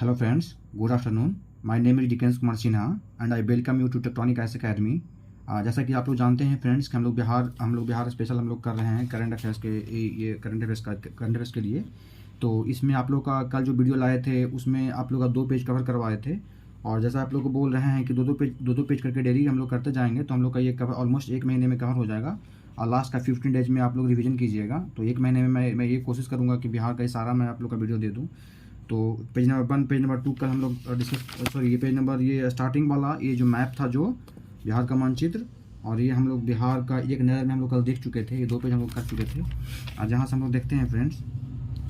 Hello friends, good afternoon. My name is Dickens Kumar Sinha and I welcome you to Tektronic IAS academy. जैसा कि आप लोग जानते हैं फ्रेंड्स कि हम लोग बिहार स्पेशल हम लोग कर रहे हैं करंट अफेयर्स के ये करंट अफेयर्स के लिए। तो इसमें आप लोग का कल जो वीडियो लाए थे उसमें आप लोग का 2 पेज कवर करवाए थे, और जैसा आप लोग को बोल रहे हैं कि दो पेज करके डेली हम लोग करते जाएंगे तो हम लोग का ये कवर ऑलमोस्ट 1 महीने में कवर हो जाएगा। और लास्ट का 15 डेज में आप लोग रिवीजन कीजिएगा। तो 1 महीने में मैं ये कोशिश करूँगा कि बिहार का सारा मैं आप लोग का वीडियो दे दूँ। तो पेज नंबर 1 पेज नंबर 2 कल हम लोग डिस्कस ये पेज नंबर ये स्टार्टिंग वाला ये जो मैप था जो बिहार का मानचित्र, और ये हम लोग बिहार का एक नज़र में हम लोग कल देख चुके थे। ये 2 पेज हम लोग कर चुके थे। और जहाँ से हम लोग देखते हैं फ्रेंड्स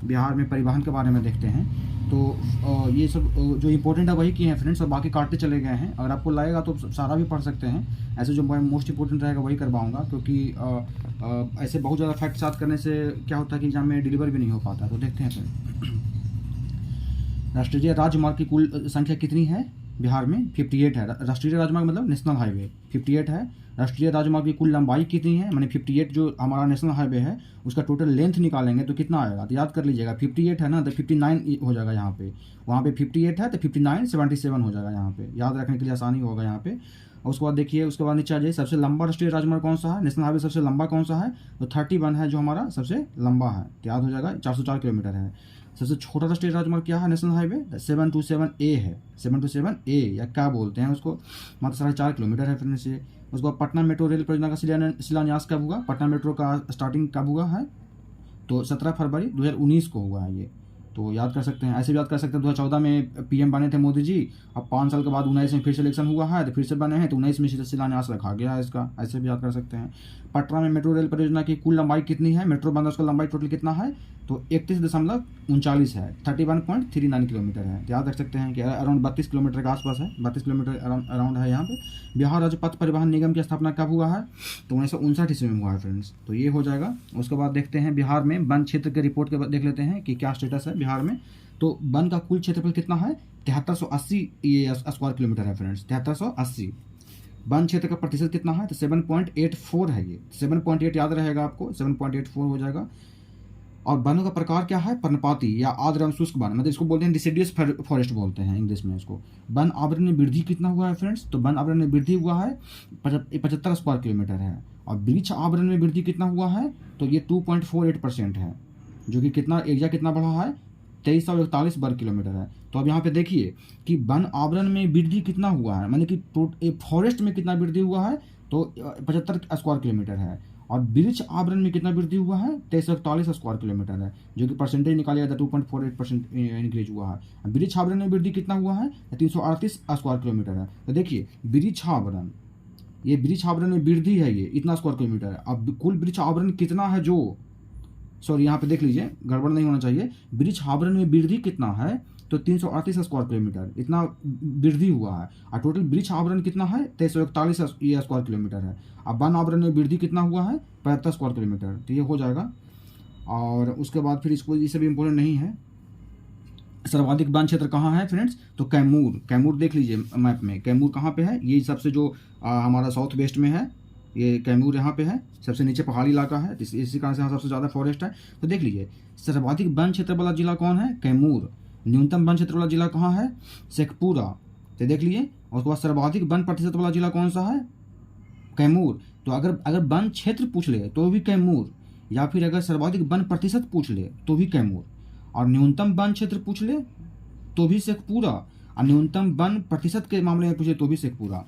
बिहार में परिवहन के बारे में देखते हैं। तो ये सब जो इम्पोर्टेंट है वही किए हैं फ्रेंड्स, और बाकी काटते चले गए हैं। अगर आपको लगेगा तो सारा भी पढ़ सकते हैं। ऐसे जो मोस्ट इंपॉर्टेंट रहेगा वही करवाऊँगा, क्योंकि ऐसे बहुत ज़्यादा फैक्ट साथ करने से क्या होता है कि एग्जाम में डिलीवर भी नहीं हो पाता। तो देखते हैं फिर राष्ट्रीय राजमार्ग की कुल संख्या कितनी है बिहार में? 58 है। राष्ट्रीय राजमार्ग मतलब नेशनल हाईवे 58 है। राष्ट्रीय राजमार्ग की कुल लंबाई कितनी है? माने 58 जो हमारा नेशनल हाईवे है उसका टोटल लेंथ निकालेंगे तो कितना आएगा? तो याद कर लीजिएगा 58 है ना, तो 59 हो जाएगा यहाँ पे। वहाँ पे 58 है तो 59 77 हो जाएगा यहाँ पे। याद रखने के लिए आसानी होगा यहाँ पे। और उसके बाद देखिए, उसके बाद नीचे आ जाइए, सबसे लंबा राष्ट्रीय राजमार्ग कौन सा है? नेशनल हाईवे सबसे लंबा कौन सा है? तो 31 है जो हमारा सबसे लंबा है। तो याद हो जाएगा 404 किलोमीटर है। सबसे छोटा राष्ट्रीय राजमार्ग क्या है नेशनल हाईवे? 727A है। 727A या क्या बोलते हैं उसको, मात्र 4.5 किलोमीटर है फिर से। उसके बाद पटना मेट्रो रेल परियोजना का शिलान्यास कब हुआ? पटना मेट्रो का स्टार्टिंग कब हुआ है? तो 17 फरवरी 2019 को हुआ है ये। तो याद कर सकते हैं, ऐसे भी याद कर सकते हैं 2014 में पीएम बने थे मोदी जी। अब 5 साल के बाद 19 में फिर से इलेक्शन हुआ है तो फिर से बने हैं, तो 19 में शिलान्यास रखा गया है इसका। ऐसे भी याद कर सकते हैं। पटना में मेट्रो रेल परियोजना की कुल लंबाई कितनी है? मेट्रो बंदर उसका लंबाई टोटल कितना है? तो 31.39 है। 31.39 किलोमीटर है। तो याद रख सकते हैं कि अराउंड 32 किलोमीटर के आसपास है। 32 किलोमीटर अराउंड है यहाँ पे। बिहार राज्य पथ परिवहन निगम की स्थापना कब हुआ है? तो 1959 ईस्वी में हुआ है फ्रेंड्स। तो ये हो जाएगा। उसके बाद देखते हैं बिहार में वन क्षेत्र के रिपोर्ट के बाद देख लेते हैं कि क्या स्टेटस है बिहार में। तो वन का कुल क्षेत्रफल कितना है? 7380 ये स्क्वायर किलोमीटर है फ्रेंड्स। 7380। वन क्षेत्र का प्रतिशत कितना है? तो 7.84 है। ये 7.8 याद रहेगा आपको, 7.84 हो जाएगा। और वनों का प्रकार क्या है? पर्णपाती या आर्द्र एवं शुष्क वन, मतलब इसको बोलते हैं डिसिडियस फॉरेस्ट बोलते हैं इंग्लिश में इसको। वन आवरण में वृद्धि कितना हुआ है फ्रेंड्स? तो वन आवरण में वृद्धि हुआ है 75 स्क्वायर किलोमीटर है। और वृक्ष आवरण में वृद्धि कितना हुआ है? तो ये 2.48% है, जो कि कितना एरिया कितना बढ़ा है? 2341 वर्ग किलोमीटर है। तो अब यहाँ पे देखिए कि वन आवरण में वृद्धि कितना हुआ है, माने कि फॉरेस्ट में कितना वृद्धि हुआ है? तो 75 स्क्वायर किलोमीटर है। और वृक्ष आवरण में कितना वृद्धि हुआ है? 2341 स्क्वायर किलोमीटर है, जो कि परसेंटेज निकालिए तो 2.48% इंक्रीज हुआ है। वृक्ष आवरण में वृद्धि कितना हुआ है? 338 स्क्वायर किलोमीटर है। तो देखिए वृक्ष आवरण, ये वृक्ष आवरण में वृद्धि है, ये इतना स्क्वायर किलोमीटर है। अब कुल वृक्ष आवरण कितना है जो, सॉरी यहाँ पे देख लीजिए, गड़बड़ नहीं होना चाहिए। वृक्ष आवरण में वृद्धि कितना है? तो 338 स्क्वायर किलोमीटर इतना वृद्धि हुआ है। और टोटल वृक्ष आवरण कितना है? 2341 स्क्वायर किलोमीटर है। अब वन आवरण में वृद्धि कितना हुआ है? 75 स्क्वायर किलोमीटर। तो ये हो जाएगा। और उसके बाद फिर इसको, ये भी इम्पोर्टेंट नहीं है। सर्वाधिक वन क्षेत्र कहाँ है फ्रेंड्स? तो कैमूर। कैमूर देख लीजिए मैप में, कैमूर कहाँ पे है? ये सबसे जो हमारा साउथ वेस्ट में है, ये कैमूर यहाँ पे है। सबसे नीचे पहाड़ी इलाका है, इसी कारण से यहाँ सबसे ज़्यादा फॉरेस्ट है। तो देख लीजिए सर्वाधिक वन क्षेत्र वाला जिला कौन है? कैमूर। न्यूनतम वन क्षेत्र वाला जिला कहाँ है? शेखपुरा। तो देख लिए। और उसके बाद सर्वाधिक वन प्रतिशत वाला जिला कौन सा है? कैमूर। तो अगर वन क्षेत्र पूछ ले तो भी कैमूर, या फिर अगर सर्वाधिक वन प्रतिशत पूछ ले तो भी कैमूर, और न्यूनतम वन क्षेत्र पूछ ले तो भी शेखपुरा, और न्यूनतम वन प्रतिशत के मामले में पूछे तो भी शेखपुरा।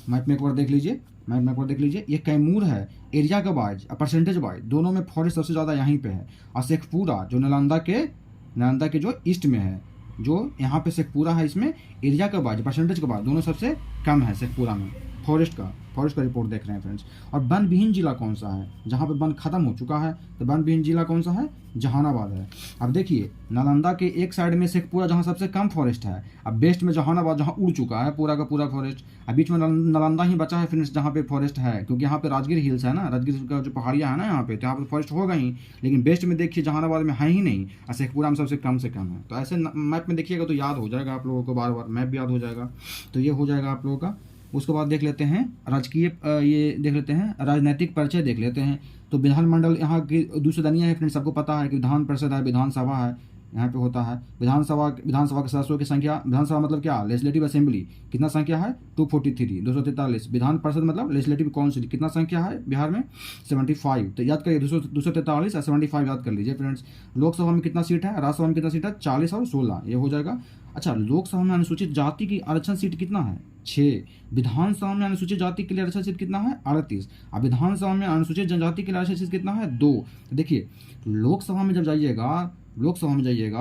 मैप में एक बार देख लीजिए, मैप में एक बार देख लीजिए। ये कैमूर है एरिया का वाइज, परसेंटेज वाइज दोनों में फॉरेस्ट सबसे ज़्यादा यहीं पे है। और शेखपुरा जो नालंदा के जो ईस्ट में है, जो यहाँ पे शेखपुरा है, इसमें एरिया का वाइज परसेंटेज के बाद दोनों सबसे कम है शेखपुरा में फॉरेस्ट का रिपोर्ट देख रहे हैं फ्रेंड्स। और वन विहीन जिला कौन सा है? जहाँ पे वन खत्म हो चुका है, तो वन विहीन जिला कौन सा है? जहानाबाद है। अब देखिए नालंदा के एक साइड में शेखपुरा जहाँ सबसे कम फॉरेस्ट है, अब वेस्ट में जहानाबाद जहाँ उड़ चुका है पूरा का पूरा फॉरेस्ट, अब बीच में नालंदा ही बचा है फ्रेंड्स जहाँ पे फॉरेस्ट है, क्योंकि यहाँ पे राजगीर हिल्स है ना, राजगीर का जो पहाड़ियाँ है ना यहाँ पे, तो यहाँ पे फॉरेस्ट होगा ही। लेकिन वेस्ट में देखिए जहानाबाद में है ही नहीं, और शेखपुरा में सबसे कम से कम है। तो ऐसे मैप में देखिएगा तो याद हो जाएगा आप लोगों को, बार बार मैप भी याद हो जाएगा। तो ये हो जाएगा आप लोगों का। उसके बाद देख लेते हैं राजकीय, ये देख लेते हैं राजनीतिक परिचय देख लेते हैं। तो विधानमंडल यहाँ की 2 सदनीय है फ्रेंड्स, सबको पता है कि विधान परिषद है, विधानसभा है, यहाँ पे होता है विधानसभा के सदस्यों की संख्या, विधानसभा मतलब क्या, लेजिस्लेटिव असेंबली, कितना संख्या है 243, 243। विधान परिषद मतलब लेजिस्लेटिव काउंसिल, कितना संख्या है बिहार में 75। तो याद करिए 243 और 75 याद कर लीजिए फ्रेंड्स। लोकसभा में कितना सीट है, राज्यसभा में कितना सीट है 40 और 16, ये हो जाएगा। अच्छा, लोकसभा में अनुसूचित जाति की आरक्षण सीट कितना है 6। विधानसभा में अनुसूचित जाति के लिए आरक्षण सीट कितना है 38। अब विधानसभा में अनुसूचित जनजाति के लिए आरक्षण सीट कितना है 2। तो देखिए लोकसभा में जब जाइएगा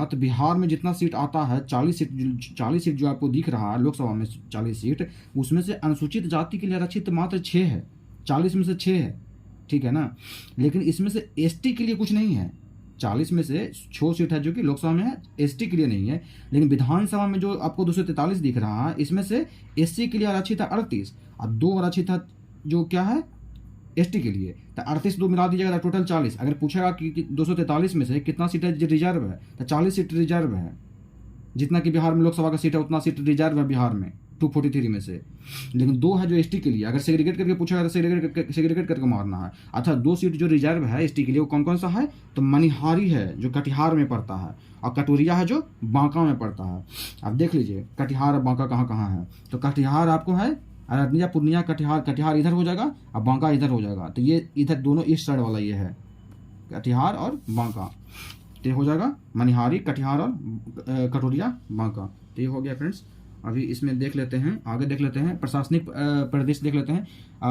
तो बिहार में जितना सीट आता है 40 सीट जो आपको दिख रहा है लोकसभा में 40 सीट, उसमें से अनुसूचित जाति के लिए आरक्षित मात्र 6 है, 40 में से 6 है, ठीक है ना। लेकिन इसमें से एसटी के लिए कुछ नहीं है, 40 में से 6 सीट है जो कि लोकसभा में है, एसटी के लिए नहीं है। लेकिन विधानसभा में जो आपको 243 दिख रहा है इसमें से एससी के लिए आरक्षित है 38 और 2 आरक्षित है जो क्या है एसटी के लिए। तो 38 2 मिला दीजिएगा टोटल 40। अगर पूछेगा कि 243 में से कितना सीट है रिजर्व है, तो 40 सीट रिजर्व है। जितना कि बिहार में लोकसभा का सीट है उतना सीट रिजर्व है बिहार में 243 में से। लेकिन 2 है जो एसटी के लिए। अगर सेग्रीगेट करके पूछेगा तो सेग्रीगेट करके मारना है। अच्छा, 2 सीट जो रिजर्व है एसटी के लिए वो कौन कौन सा है, तो मनिहारी है जो कटिहार में पड़ता है और कटोरिया है जो बांका में पड़ता है। अब देख लीजिए कटिहार और बांका कहाँ कहाँ है। तो कटिहार आपको है अररिया, पूर्णिया, कटिहार इधर हो जाएगा और बांका इधर हो जाएगा। तो ये इधर दोनों ईस्ट साइड वाला ये है कटिहार और बांका। तो ये हो जाएगा मनिहारी, कटिहार और कटोरिया, बांका। तो ये हो गया फ्रेंड्स। अभी इसमें देख लेते हैं, आगे देख लेते हैं प्रशासनिक प्रदेश देख लेते हैं।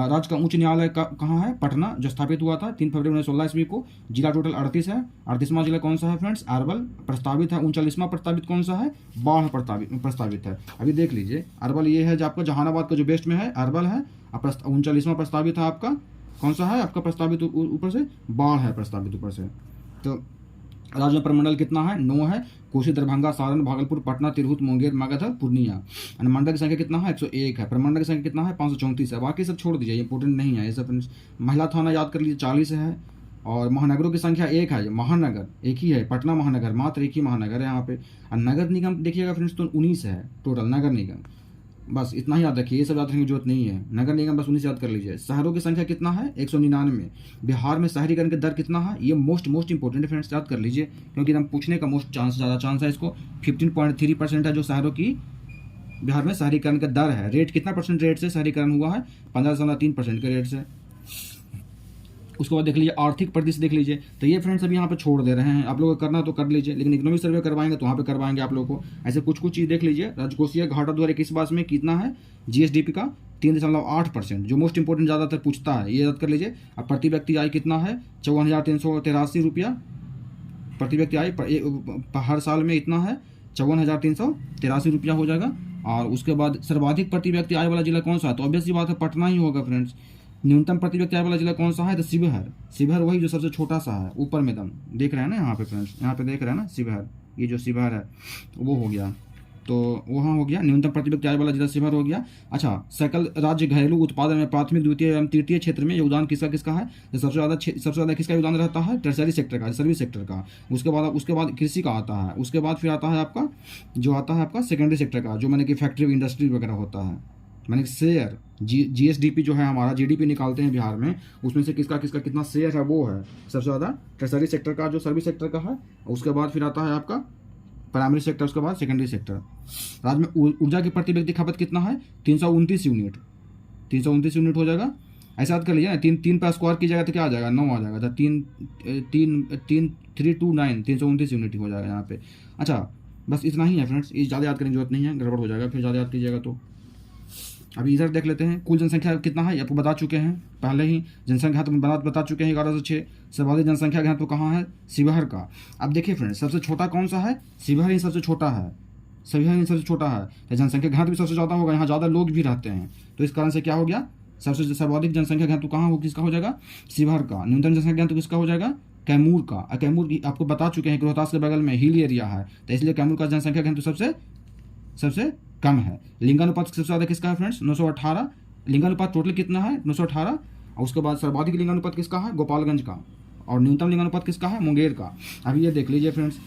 राज्य का उच्च न्यायालय कहाँ है, पटना, जो स्थापित हुआ था 3 फरवरी 1916 ईस्वी को। जिला टोटल 38 है। 38वां जिला कौन सा है फ्रेंड्स, अरवल। प्रस्तावित है 39वां प्रस्तावित कौन सा है, बाढ़ प्रस्तावित है। अभी देख लीजिए अरवल ये है जो आपका जहानाबाद का जो बेस्ट में है, अरवल है। 39वां प्रस्तावित है आपका कौन सा है, आपका प्रस्तावित ऊपर से बाढ़ है प्रस्तावित ऊपर से। तो राज्य में प्रमंडल कितना है, 9 है। कोसी, दरभंगा, सारण, भागलपुर, पटना, तिरहुत, मुंगेर, मगध और पूर्णिया। अनुमंडल की संख्या कितना है 101 है। प्रमंडल की संख्या कितना है 534 है। बाकी सब छोड़ दीजिए, इंपोर्टेंट नहीं है ये सब। महिला थाना याद कर लीजिए 40 है। और महानगरों की संख्या 1 है। महानगर एक ही है, पटना महानगर, मात्र एक ही महानगर है यहाँ पे। और नगर निगम देखिएगा फ्रेंड्स तो 19 है टोटल नगर निगम। बस इतना ही याद रखिए, ये सब याद रखने की जरूरत नहीं है। नगर निगम बस 19 याद कर लीजिए। शहरों की संख्या कितना है 199। बिहार में शहरीकरण के दर कितना है, ये मोस्ट इंपोर्टेंट फ्रेंड्स याद कर लीजिए, क्योंकि हम पूछने का ज़्यादा चांस है इसको। 15.3% है जो शहरों की बिहार में शहरीकरण का दर है। रेट कितना परसेंट रेट से शहरीकरण हुआ है, 15.3% के रेट से। उसके बाद देख लीजिए आर्थिक परिदृश्य देख लीजिए। तो ये फ्रेंड्स अभी यहाँ पे छोड़ दे रहे हैं, आप लोगों को करना तो कर लीजिए, लेकिन इकोनॉमिक सर्वे करवाएंगे तो वहाँ पे करवाएंगे आप लोगों को। ऐसे कुछ चीज़ देख लीजिए। राजकोषीय घाटा 2021 में कितना है, जीएसडीपी का 3.8%, जो मोस्ट इंपोर्टेंट ज़्यादातर पूछता है, ये याद कर लीजिए। अब प्रति व्यक्ति आय कितना है 54,383 रुपया प्रति व्यक्ति आय हर साल में इतना है 54,383 रुपया हो जाएगा। और उसके बाद सर्वाधिक प्रति व्यक्ति आय वाला जिला कौन सा है, तो ऑब्वियसली बात है पटना ही होगा फ्रेंड्स। न्यूनतम प्रति व्यक्ति आय वाला जिला कौन सा है, तो शिवहर वही जो सबसे छोटा सा है ऊपर में दम देख रहे हैं ना यहाँ पे फ्रेंड्स, यहाँ पे देख रहे हैं ना शिवहर, ये जो शिवहर है वो हो गया। तो वहाँ हो गया न्यूनतम प्रति व्यक्ति आय वाला जिला शिवहर हो गया। अच्छा, सकल राज्य घरेलू उत्पादन में प्राथमिक, द्वितीय एवं तृतीय क्षेत्र में योगदान किसका है, तो सबसे ज़्यादा किसका योगदान रहता है, टर्शरी सेक्टर का, सर्विस सेक्टर का। उसके बाद कृषि का आता है। उसके बाद फिर आता है आपका जो आता है आपका सेकेंडरी सेक्टर का, जो मैंने कि फैक्ट्री इंडस्ट्री वगैरह होता है। मैंने शेयर जीएसडीपी जो है हमारा जीडीपी निकालते हैं बिहार में, उसमें से किसका कितना शेयर है वो है सबसे ज़्यादा टर्शरी सेक्टर का, जो सर्विस सेक्टर का है। उसके बाद फिर आता है आपका प्राइमरी सेक्टर, उसके बाद सेकेंडरी सेक्टर। राज्य में ऊर्जा की प्रति व्यक्ति खपत कितना है 329 यूनिट, 329 यूनिट हो जाएगा। ऐसा याद कर लीजिए ना, 3 पर स्क्वायर की जाएगा तो क्या आ जाएगा 9 आ जाएगा। तो 329 यूनिट हो जाएगा यहाँ पे। अच्छा, बस इतना ही है फ्रेंड्स, ये ज़्यादा याद करने की जरूरत नहीं है, गड़बड़ हो जाएगा फिर ज़्यादा याद कीजिएगा तो। अभी इधर देख लेते हैं कुल जनसंख्या कितना है, आपको बता चुके हैं पहले ही। जनसंख्या तो बता चुके हैं 1106। सर्वाधिक जनसंख्या घनत्व तो कहाँ है, शिवहर का। अब देखिए फ्रेंड्स, सबसे छोटा कौन सा है, शिवहर ही सबसे छोटा है, शिवहर ही सबसे छोटा है। तो जनसंख्या घनत्व भी सबसे ज़्यादा होगा, यहाँ ज़्यादा लोग भी रहते हैं, तो इस कारण से क्या हो गया, सबसे सर्वाधिक जनसंख्या घनत्व कहाँ हो, किसका हो जाएगा, शिवहर का। न्यूनतम जनसंख्या घनत्व किसका हो जाएगा, कैमूर का। कैमूर की आपको बता चुके हैं कि रोहतास के बगल में हिल एरिया है, तो इसलिए कैमूर का जनसंख्या घनत्व सबसे कम है। लिंगानुपात सबसे ज़्यादा किसका है फ्रेंड्स, 918। लिंगानुपात टोटल कितना है 918। और उसके बाद सर्वाधिक लिंगानुपात किसका है, गोपालगंज का। और न्यूनतम लिंगानुपात किसका है, मुंगेर का। अभी ये देख लीजिए फ्रेंड्स,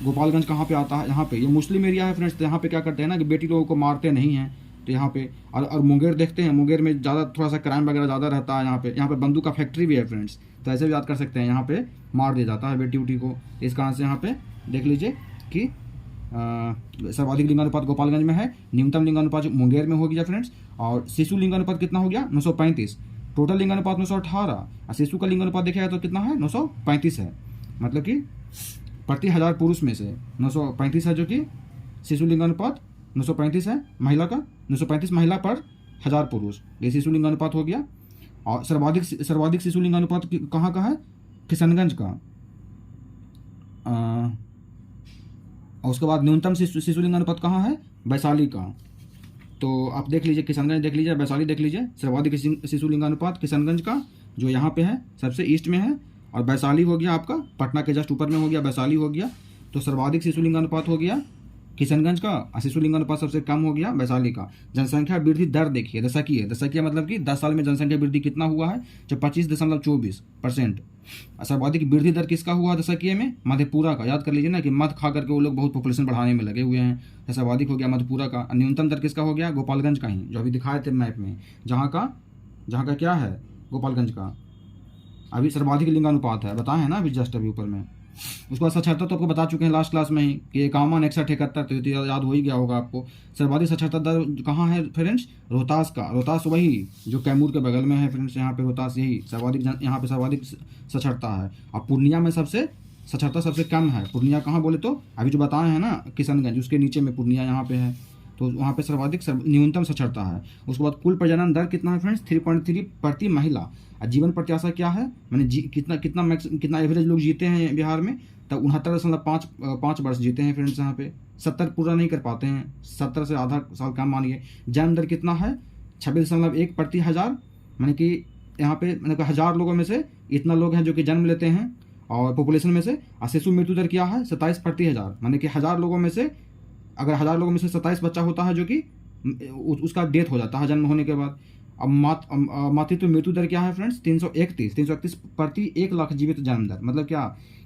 गोपालगंज कहाँ पे आता है, यहाँ पे ये मुस्लिम एरिया है फ्रेंड्स। तो यहाँ पे क्या करते हैं ना कि बेटी लोगों को मारते नहीं हैं, तो यहाँ पे और मुंगेर देखते हैं, मुंगेर में ज़्यादा थोड़ा सा क्राइम वगैरह ज़्यादा रहता है। यहाँ पे बंदूक का फैक्ट्री भी है फ्रेंड्स, तो ऐसे भी याद कर सकते हैं। यहाँ पे मार दिया जाता है बेटी उटी को। इस कारण से यहाँ पे देख लीजिए कि सर्वाधिक लिंगानुपात गोपालगंज में है, न्यूनतम लिंगानुपात मुंगेर में हो गया फ्रेंड्स। और शिशु लिंगानुपात कितना हो गया 935, टोटल लिंगानुपात 918, और शिशु का लिंगानुपात देखिएगा तो कितना है 935 है। मतलब कि प्रति 1000 पुरुष में से 935 है, जो कि शिशु लिंगानुपात 935 है। महिला का 935 महिला पर 1000 पुरुष, ये शिशु लिंगानुपात हो गया। और सर्वाधिक शिशु लिंगानुपात कहाँ का है, किशनगंज का। और उसके बाद न्यूनतम शिशु लिंगानुपात कहाँ है, वैशाली का। तो आप देख लीजिए, किशनगंज देख लीजिए, वैशाली देख लीजिए। सर्वाधिक शिशु लिंगानुपात किशनगंज का, जो यहाँ पे है सबसे ईस्ट में है। और वैशाली हो गया आपका पटना के जस्ट ऊपर में हो गया, वैशाली हो गया। तो सर्वाधिक शिशु लिंगानुपात हो गया किशनगंज का, और शिशु लिंगानुपात सबसे कम हो गया वैशाली का। जनसंख्या वृद्धि दर देखिए, दशकीय मतलब कि 10 साल में जनसंख्या वृद्धि कितना हुआ है, जो 25.24%। सर्वाधिक वृद्धि दर किसका हुआ दशकीय में, मधेपुरा का। याद कर लीजिए ना कि मध खा करके वो लोग बहुत पॉपुलेशन बढ़ाने में लगे हुए हैं, तो सर्वाधिक हो गया मधेपुरा का। न्यूनतम दर किसका हो गया, गोपालगंज का ही, जो अभी दिखाए थे मैप में, जहाँ का क्या है, गोपालगंज का। अभी सर्वाधिक लिंगानुपात है, बताए हैं ना अभी जस्ट अभी ऊपर में। उसके बाद साक्षरता तो आपको बता चुके हैं लास्ट क्लास में ही कि 51, 61, 71, तो ये याद हो ही गया होगा आपको। सर्वाधिक साक्षरता दर कहाँ है फ्रेंड्स, रोहतास का। रोहतास वही जो कैमूर के बगल में है फ्रेंड्स, यहाँ पे रोहतास यही यहाँ पे सर्वाधिक साक्षरता है। और पूर्णिया में साक्षरता सबसे कम है। पूर्णिया कहाँ बोले तो अभी जो बताए हैं ना किशनगंज, उसके नीचे में पूर्णिया यहाँ पे है, तो वहाँ पे सर्वाधिक न्यूनतम साक्षरता है। उसके बाद कुल प्रजनन दर कितना है फ्रेंड्स, 3.3 प्रति महिला। और जीवन प्रत्याशा क्या है, मैंने कितना एवरेज लोग जीते हैं बिहार में, तब 69.5 वर्ष जीते हैं फ्रेंड्स। यहाँ पे 70 पूरा नहीं कर पाते हैं, 70 से आधा साल कम मानिए। जन्म दर कितना है, 26.1 प्रति 1000, मैंने कि यहाँ पे मैंने कहा 1000 लोगों में से इतना लोग हैं जो कि जन्म लेते हैं और पॉपुलेशन में से। और शिशु मृत्यु दर क्या है, 27 प्रति 1000, मैंने कि 1000 लोगों में से अगर 1000 लोगों में से 27 बच्चा होता है जो कि उसका डेथ हो जाता है जन्म होने के बाद। अब मातृत्व मृत्यु दर क्या है फ्रेंड्स, 331 प्रति 1 लाख जीवित जन्म दर। मतलब क्या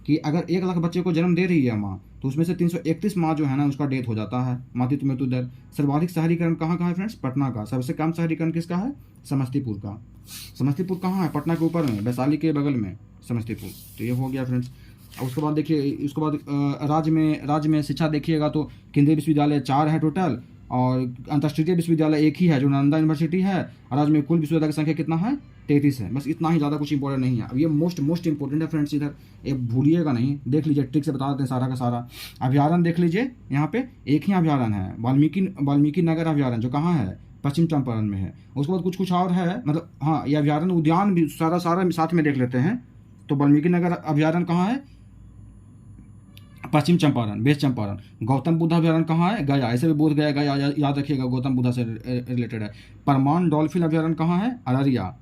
कि अगर 1 लाख बच्चे को जन्म दे रही है माँ, तो उसमें से 331 माँ जो है ना उसका डेथ हो जाता है, मातृत्व मृत्यु दर। सर्वाधिक शहरीकरण कहाँ है फ्रेंड्स, पटना का। सबसे कम शहरीकरण किसका है, समस्तीपुर का। समस्तीपुर कहाँ है, पटना के ऊपर में, वैशाली के बगल में समस्तीपुर। तो ये हो गया फ्रेंड्स। उसके बाद देखिए, उसके बाद राज्य में शिक्षा देखिएगा तो केंद्रीय विश्वविद्यालय 4 है टोटल, और अंतर्राष्ट्रीय विश्वविद्यालय 1 ही है जो नालंदा यूनिवर्सिटी है। और राज्य में कुल विश्वविद्यालय की संख्या कितना है, 33 है। बस इतना ही, ज़्यादा कुछ इंपॉर्टेंट नहीं है। अब ये मोस्ट इंपॉर्टेंट है फ्रेंड्स, इधर ये भूलिएगा नहीं, देख लीजिए, ट्रिक से बता देते हैं सारा का सारा। अभ्यारण्य देख लीजिए, यहाँ पे एक ही अभ्यारण्य है, वाल्मीकि नगर अभ्यारण्य, जो कहाँ है, पश्चिम चंपारण में है। उसके बाद कुछ और है, मतलब हाँ, ये अभ्यारण्य उद्यान भी सारा साथ में देख लेते हैं। तो वाल्मीकि नगर अभ्यारण्य कहाँ है, पश्चिम चंपारण, वेस्ट चंपारण। गौतम बुद्ध अभ्यारण्य कहाँ है, गया। ऐसे भी बोध गया याद रखिएगा, गौतम बुद्ध से रिलेटेड है। परमान डॉल्फिन अभ्यारण्य कहाँ है, अररिया।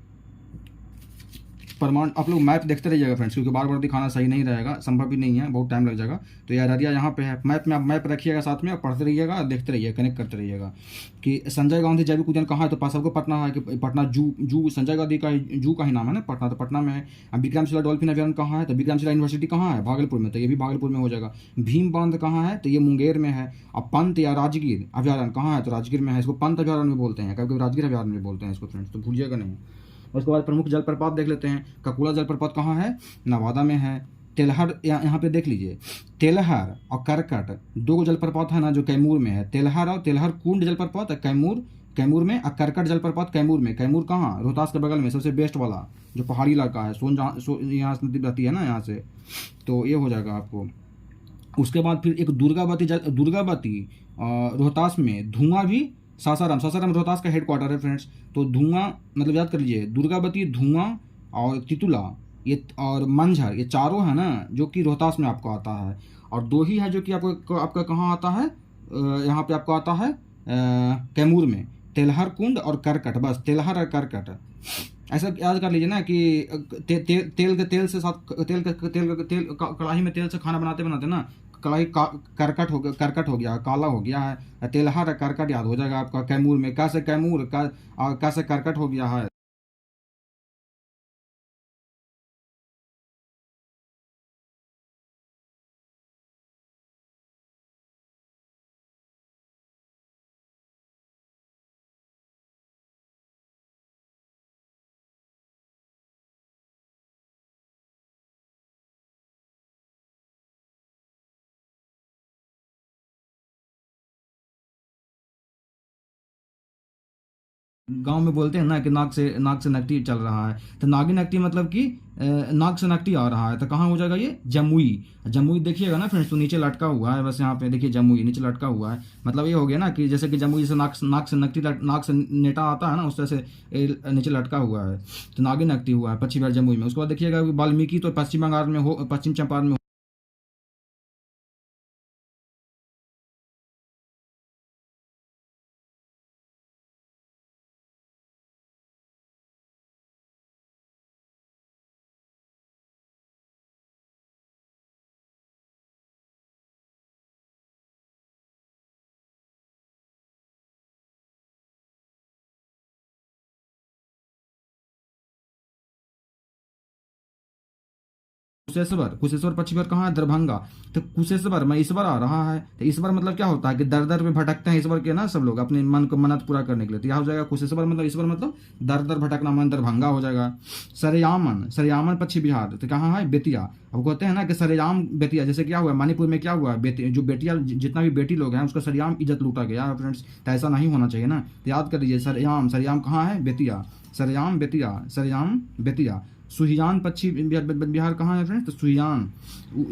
परमान, आप लोग मैप देखते रहिएगा फ्रेंड्स, क्योंकि बार बार दिखाना सही नहीं रहेगा, संभव भी नहीं है, बहुत टाइम लग जाएगा। तो ये अररिया यहाँ पे है। मैप में आप मैप रखिएगा साथ में, और पढ़ते रहिएगा, देखते रहिएगा, कनेक्ट करते रहिएगा। कि संजय गांधी जैविक उद्यान कहाँ है, तो सबको पटना है कि पटना जू संजय गांधी का जू का ही नाम है ना, पटना, तो पटना में है। विक्रमशिला डॉल्फिन अभ्यारण्य कहाँ है, तो विक्रमशिला यूनिवर्सिटी कहाँ है, भागलपुर में, तो ये भी भागलपुर में हो जाएगा। भीम बांध कहाँ है, तो ये मुंगेर में है। और पंत या राजगीर अभ्यारण्य कहाँ है, तो राजगीर में है। इसको पंत अभ्यारण्य में बोलते हैं, कभी राजगीर अभ्यारण्य में बोलते हैं इसको फ्रेंड्स, तो भूलिएगा नहीं। उसके बाद प्रमुख जलप्रपात देख लेते हैं। ककुला जलप्रपात कहाँ है, नवादा में है। तेलहर, यहाँ पे देख लीजिए, तेलहर और करकट 2 जलप्रपात है ना जो कैमूर में है। तेलहर और तेलहर कुंड जलप्रपात है कैमूर में, और करकट जलप्रपात कैमूर में। कैमूर कहाँ, रोहतास के बगल में, सबसे बेस्ट वाला जो पहाड़ी इलाका है, यहाँ से नदी बहती है ना यहाँ से, तो ये हो जाएगा आपको। उसके बाद फिर एक दुर्गावती रोहतास में। धुआं भी सासाराम रोहतास का हेडक्वार्टर है फ्रेंड्स। तो धुआं मतलब याद कर लीजिए, दुर्गावती, धुआं और तितुला, ये और मंझर, ये चारों है ना जो कि रोहतास में आपको आता है। और 2 ही है जो कि आपका कहाँ आता है, यहाँ पे आपको आता है कैमूर में, तेलहर कुंड और करकट। बस तेलहर और करकट, ऐसा याद कर लीजिए ना कि तेल से साथ तेल कढ़ाई में तेल से खाना बनाते ना, करकट हो गया, काला हो गया है। तेलहर करकट याद हो जाएगा आपका। कैमूर में कैसे कैमूर का, कैसे करकट हो गया है। गांव में बोलते हैं ना कि नाक से नकटी चल रहा है, तो नागिन नकटी मतलब कि नाक से नकटी आ रहा है, तो कहाँ हो जाएगा ये? जमुई। जमुई देखिएगा ना फ्रेंड्स, तो नीचे लटका हुआ है, बस यहाँ पे देखिए जमुई नीचे लटका हुआ है, मतलब ये हो गया ना कि जैसे कि जमुई से नाक से नकटी नाक से नेटा आता है ना, उस तरह से नीचे लटका हुआ है, तो नागिन नकटी हुआ है पश्चिम बिहार जमुई में। उसके बाद देखिएगा वाल्मीकि तो पश्चिम बंगाल में हो, पश्चिम चंपारण में। कुशेश्वर, कुशेश्वर पश्चिम बंगाल कहाँ है? दरभंगा। तो कुशेश्वर में ईश्वर आ रहा है, तो ईश्वर मतलब क्या होता है कि दर दर में भटकते हैं ईश्वर के ना सब लोग अपने मन को मन्नत पूरा करने के लिए, तो यह हो जाएगा कुशेश्वर मतलब ईश्वर मतलब दर दर भटकना, मन दरभंगा हो जाएगा। सरयामन, सरयामन पश्चिम बिहार, तो कहाँ है? बेतिया। अब कहते हैं ना कि सरेआम बेतिया, जैसे क्या हुआ मणिपुर में, क्या हुआ जो बेटिया जितना भी बेटी लोग हैं उसका सरेआम इज्जत लूटा गया है फ्रेंड्स, तो ऐसा नहीं होना चाहिए ना, तो याद कर लीजिए सरेआम, सरेआम कहाँ है? बेतिया। सरेआम बेतिया, सरेआम बेतिया। सुहियान पश्चिम बिहार कहाँ है फ्रेंड्स? तो सुहियान,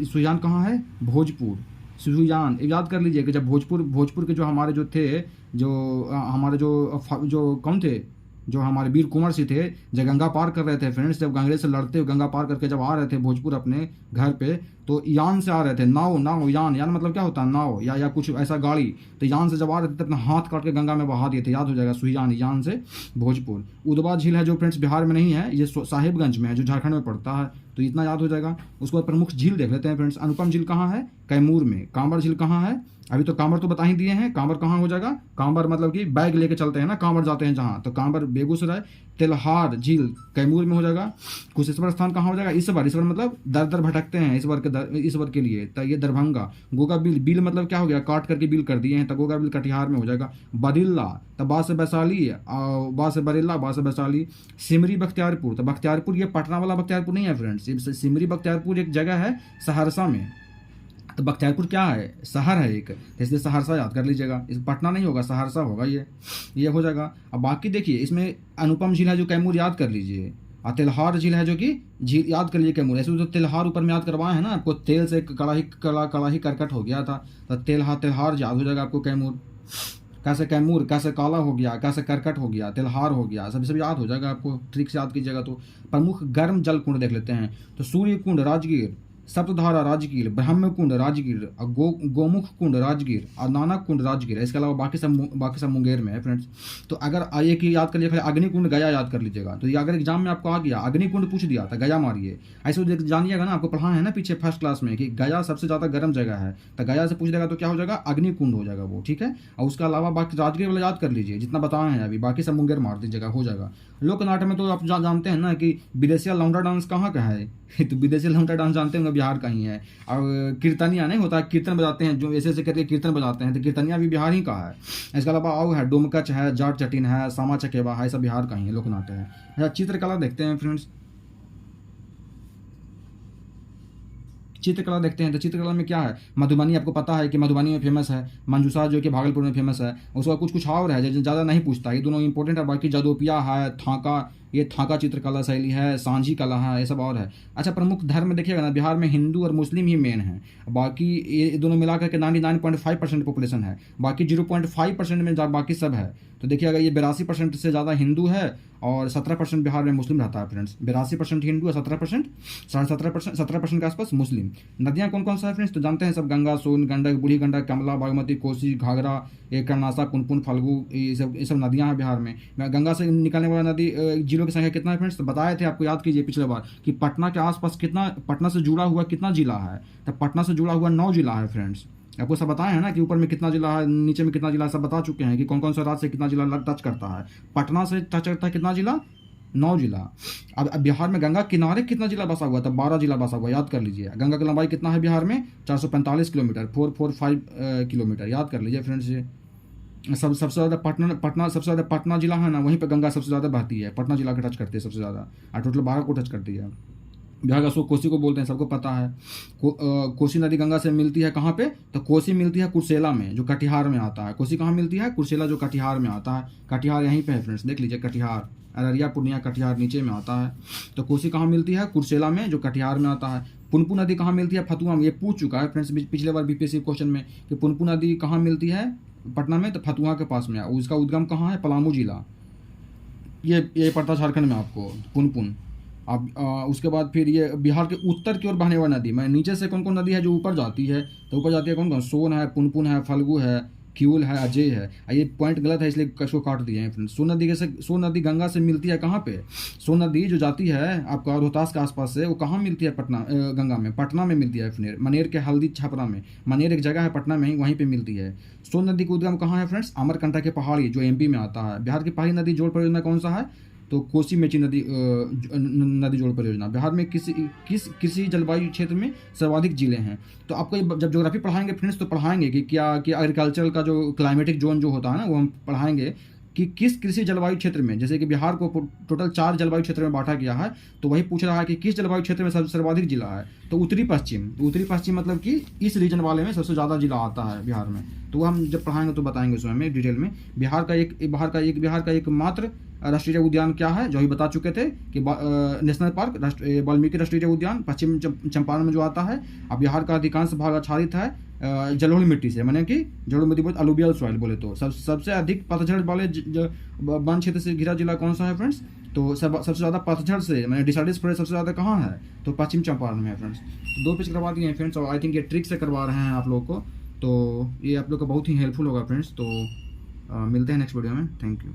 सुहियान कहाँ है? भोजपुर। सुहियान याद कर लीजिए कि जब भोजपुर के जो हमारे जो थे, जो हमारे जो कौन थे, जो हमारे वीर कुंवर सिंह थे, जब गंगा पार कर रहे थे फ्रेंड्स, जब अंग्रेज से लड़ते हुए गंगा पार करके जब आ रहे थे भोजपुर अपने घर पे, तो यान से आ रहे थे, नाव, नाव यान, यान मतलब क्या होता है? नाव या कुछ ऐसा गाड़ी, तो यान से जब आ रहे थे तो अपना हाथ काट के गंगा में बहा दिए थे, याद हो जाएगा सुहियान, यान से भोजपुर। उदवा झील है जो फ्रेंड्स बिहार में नहीं है, ये साहिबगंज में है जो झारखंड में पड़ता है, तो इतना याद हो जाएगा। उसके बाद प्रमुख झील देख लेते हैं फ्रेंड्स। अनुपम झील कहाँ है? कैमूर में। कांवर झील कहाँ है? अभी तो कांवर तो बता ही दिए हैं, कांवर कहाँ हो जाएगा? कांवर मतलब कि बैग लेके चलते हैं ना, कांवर जाते हैं जहाँ, तो कांवर बेगूसराय। तेल्हार झील कैमूर में हो जाएगा। कुशेश्वर स्थान कहाँ हो जाएगा? ईश्वर, ईश्वर मतलब दर दर भटकते हैं ईश्वर के लिए, तो ये दरभंगा। गोगा बिल, बिल मतलब क्या हो गया? काट करके बिल कर दिए हैं, तो गोगा बिल कटिहार में हो जाएगा। बरिल्ला, तो बा से वैशाली, बा से बरिल्ला, बा से वैशाली। सिमरी बख्तियारपुर, तो बख्तियारपुर ये पटना वाला बख्तियारपुर नहीं है फ्रेंड्स, सिमरी बख्तियारपुर एक जगह है सहरसा में, तो बख्तियारपुर क्या है? शहर है एक, इसलिए सहरसा याद कर लीजिएगा, इस पटना नहीं होगा, सहरसा होगा ये हो जाएगा। अब बाकी देखिए इसमें अनुपम झील है जो कैमूर, याद कर लीजिए, और तिल्हार झील है जो कि झील याद कर लीजिए कैमूर। ऐसे तो तिल्हार ऊपर में याद करवाए हैं ना आपको, तेल से कड़ाही करकट हो गया था, तो तिल्हार याद हो जाएगा आपको कैमूर। कैसे कैमूर, कैसे काला हो गया, कैसे करकट हो गया, तिल्हार हो गया, सब याद हो जाएगा आपको, ट्रिक से याद कीजिएगा। तो प्रमुख गर्म जल कुंड देख लेते हैं, तो सूर्य कुंड राजगीर, सप्तधारा राजगीर, ब्रह्म कुंड राजगीर, और गोमुख कुंड राजगीर, और नानक कुंड राजगीर। इसके अलावा बाकी सब मुंगेर में है फ्रेंड्स। तो अगर आइए कि याद कर लीजिए, अग्निकुंड गया याद कर लीजिएगा, तो ये अगर एग्जाम में आपको आ गया अग्निकुंड पूछ दिया था, गया मारिए, ऐसे जानिएगा ना, आपको पढ़ा है ना पीछे फर्स्ट क्लास में कि गया सबसे ज़्यादा गर्म जगह है, तो गया से पूछ देगा तो क्या हो जाएगा? अग्निकुंड हो जाएगा वो, ठीक है। और उसके अलावा बाकी राजगीर वाला याद कर लीजिए, जितना बताए हैं अभी, बाकी सब मुंगेर मार दीजिएगा, हो जाएगा। लोकनाट्य में तो आप जानते हैं ना कि विदेशिया लौंडा डांस कहाँ का है तो विदेशी लौंडा डांस जानते होंगे बिहार का ही है। और कीर्तनिया नहीं होता, कीर्तन बजाते हैं जो ऐसे करके कीर्तन बजाते हैं, तो कीर्तनिया भी बिहार ही का है। इसके अलावा आओ है, डोमकच है, जाट चटिन है, सामा चकेवा है, सब बिहार का ही है, लोकनाट्य है। अच्छा, चित्रकला देखते हैं फ्रेंड्स। चित्रकला देखते हैं, तो चित्रकला में क्या है? मधुबनी, आपको पता है कि मधुबनी में फेमस है, मंजूषा जो कि भागलपुर में फेमस है। उसका कुछ और है जो ज़्यादा नहीं पूछता, ये दोनों इंपॉर्टेंट है। बाकी जदोपिया है, थाका, ये थाका चित्रकला शैली है, सांझी कला है, ये सब और है। अच्छा, प्रमुख धर्म देखिएगा ना, बिहार में हिंदू और मुस्लिम ही मेन है, बाकी ये दोनों मिलाकर के 99.5% पॉपुलेशन है, बाकी 0.5% में बाकी सब है। तो देखिएगा ये 82% से ज़्यादा हिंदू है और 17% बिहार में मुस्लिम रहता है फ्रेंड्स। 82% हिंदू और 17%, 17% के आसपास मुस्लिम। नदियाँ कौन कौन सा है फ्रेंड्स? तो जानते हैं सब, गंगा, सोन, गंडक, बूढ़ी गंडक, कमला, बागमती, कोसी, घाघरा, ये कर्नासा, पुनपुन, फल्गु, ये सब नदियाँ हैं बिहार में। गंगा से निकलने वाला नदी जिलों की संख्या कितना है फ्रेंड्स? तो बताए थे आपको, याद कीजिए पिछले बार कि पटना के आसपास कितना, पटना से जुड़ा हुआ कितना जिला है? तो पटना से जुड़ा हुआ 9 जिला है फ्रेंड्स। आपको सब बताए हैं ना कि ऊपर में कितना जिला है, नीचे में कितना जिला है, सब बता चुके हैं कि कौन कौन सा राज्य से कितना जिला टच करता है। पटना से टच करता है कितना जिला? 9 जिला। अब बिहार में गंगा किनारे कितना जिला बसा हुआ है? तो 12 जिला बसा हुआ, याद कर लीजिए। गंगा की लंबाई कितना है बिहार में? 445 किलोमीटर, 445 किलोमीटर, याद कर लीजिए फ्रेंड्स। ये सबसे ज़्यादा पटना सबसे ज़्यादा पटना जिला है ना, वहीं पर गंगा सबसे ज़्यादा बहती है, पटना जिला को टच करती है सबसे ज़्यादा, और टोटल 12 को टच करती है। बिहार का सो कोसी को बोलते हैं, सबको पता है। कोसी नदी गंगा से मिलती है कहाँ पे, तो कोसी मिलती है कुर्सेला में, जो कटिहार में आता है। कोसी कहाँ मिलती है, कुर्सेला, जो कटिहार में आता है। कटिहार यहीं पे है फ्रेंड्स, देख लीजिए, कटिहार, अररिया, पूर्णिया, कटिहार नीचे में आता है। तो कोसी कहाँ मिलती है, कुर्सेला में, जो कटिहार में आता है। पुनपुन नदी कहाँ मिलती है, फतुआ में। ये पूछ चुका है फ्रेंड्स पिछले बार बीपीएससी क्वेश्चन में कि पुनपुन नदी कहाँ मिलती है पटना में, तो फतुआ के पास में है। उसका उद्गम कहाँ है, पलामू जिला, ये पड़ता झारखंड में आपको, पुनपुन। अब उसके बाद फिर ये बिहार के उत्तर की ओर बहने वाली नदी, मैं नीचे से कौन कौन नदी है जो ऊपर जाती है, तो ऊपर जाती है कौन कौन, सोन है, पुनपुन है, फल्गु है, क्यूल है, अजय है। ये पॉइंट गलत है इसलिए इसको काट दिए हैं फ्रेंड्स। सोन नदी कैसे, सोन नदी गंगा से मिलती है कहाँ पे, सोन नदी जो जाती है आपका रोहतास के आसपास से, वो कहाँ मिलती है, पटना, गंगा में, पटना में मिलती है। मनेर के हल्दी छपरा में, मनेर एक जगह है पटना में ही, वहीं पे मिलती है। सोन नदी का उद्गम कहाँ है फ्रेंड्स, अमरकंटक के पहाड़ी, जो एमपी में आता है। बिहार की पहली नदी जोड़ परियोजना कौन सा है, तो कोसी मेची नदी नदी जोड़ परियोजना। बिहार में किस कृषि जलवायु क्षेत्र में सर्वाधिक जिले हैं। तो आपको जब ज्योग्राफी पढ़ाएंगे फ्रेंड्स, तो पढ़ाएंगे कि क्या कि एग्रीकल्चरल का जो क्लाइमेटिक जोन जो होता है ना, वो हम पढ़ाएंगे कि किस कृषि जलवायु क्षेत्र में, जैसे कि बिहार को टोटल 4 जलवायु क्षेत्र में बांटा गया है, तो वही पूछ रहा है कि किस जलवायु क्षेत्र में सबसे सर्वाधिक जिला है, तो उत्तरी पश्चिम। उत्तरी पश्चिम मतलब कि इस रीजन वाले में सबसे ज़्यादा जिला आता है बिहार में। तो वो हम जब पढ़ाएंगे तो बताएंगे उसमें में डिटेल में। बिहार का एक मात्र राष्ट्रीय उद्यान क्या है, जो अभी बता चुके थे कि नेशनल पार्क, वाल्मीकि राष्ट्रीय उद्यान पश्चिम चंपारण में जो आता है। अब बिहार का अधिकांश भाग आच्छादित है जलोढ़ मिट्टी से, माने कि जलोढ़ मिट्टी बोले अलुवियल सॉइल बोले तो। सबसे अधिक पतझड़ वाले वन क्षेत्र से घिरा जिला कौन सा है फ्रेंड्स, तो सबसे ज़्यादा पतझड़ से मैंने डिसाइडेड फॉरेस्ट सबसे ज़्यादा कहाँ है, तो पश्चिम चंपारण में है फ्रेंड्स। 2 पेज करवा दिए हैं फ्रेंड्स, और आई थिंक ये ट्रिक से करवा रहे हैं आप लोग को, तो ये आप लोग को बहुत ही हेल्पफुल होगा फ्रेंड्स। तो मिलते हैं नेक्स्ट वीडियो में, थैंक यू।